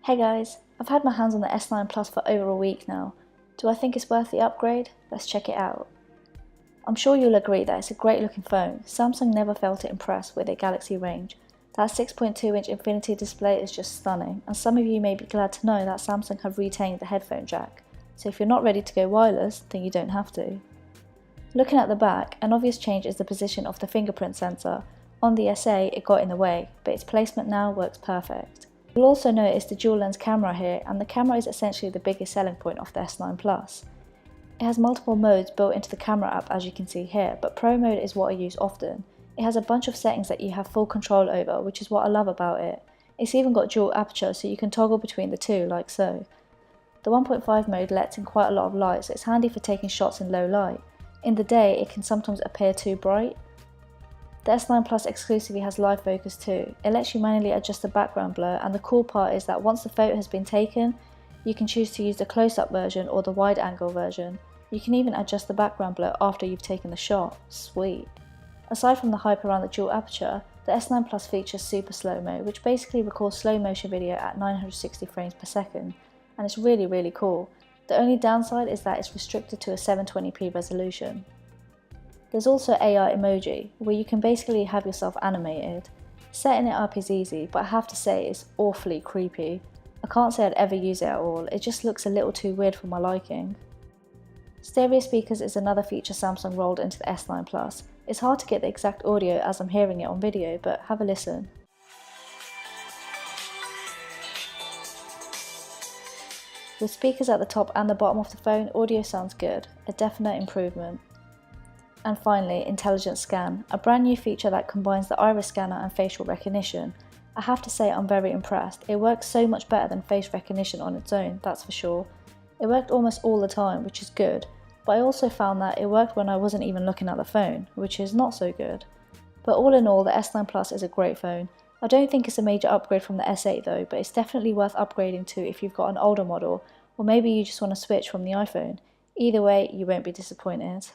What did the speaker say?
Hey guys, I've had my hands on the S9 Plus for over a week now. Do I think it's worth the upgrade? Let's check it out. I'm sure you'll agree that it's a great looking phone. Samsung never failed to impress with their Galaxy range. That 6.2-inch Infinity display is just stunning, and some of you may be glad to know that Samsung have retained the headphone jack, so if you're not ready to go wireless, then you don't have to. Looking at the back, an obvious change is the position of the fingerprint sensor. On the SA, it got in the way, but its placement now works perfect. You'll also notice the dual lens camera here, and the camera is essentially the biggest selling point of the S9 Plus. It has multiple modes built into the camera app as you can see here, but Pro mode is what I use often. It has a bunch of settings that you have full control over, which is what I love about it. It's even got dual aperture, so you can toggle between the two, like so. The 1.5 mode lets in quite a lot of light, so it's handy for taking shots in low light. In the day, it can sometimes appear too bright. The S9 Plus exclusively has live focus too. It lets you manually adjust the background blur, and the cool part is that once the photo has been taken, you can choose to use the close-up version or the wide angle version. You can even adjust the background blur after you've taken the shot. Sweet. Aside from the hype around the dual aperture, the S9 Plus features Super SloMo, which basically records slow motion video at 960 frames per second, and it's really cool. The only downside is that it's restricted to a 720p resolution. There's also AI emoji, where you can basically have yourself animated. Setting it up is easy, but I have to say it's awfully creepy. I can't say I'd ever use it at all, it just looks a little too weird for my liking. Stereo speakers is another feature Samsung rolled into the S9 Plus. It's hard to get the exact audio as I'm hearing it on video, but have a listen. With speakers at the top and the bottom of the phone, audio sounds good, a definite improvement. And finally, Intelligent Scan, a brand new feature that combines the iris scanner and facial recognition. I have to say I'm very impressed. It works so much better than face recognition on its own, that's for sure. It worked almost all the time, which is good, but I also found that it worked when I wasn't even looking at the phone, which is not so good. But all in all, the S9 Plus is a great phone. I don't think it's a major upgrade from the S8 though, but it's definitely worth upgrading to if you've got an older model, or maybe you just want to switch from the iPhone. Either way, you won't be disappointed.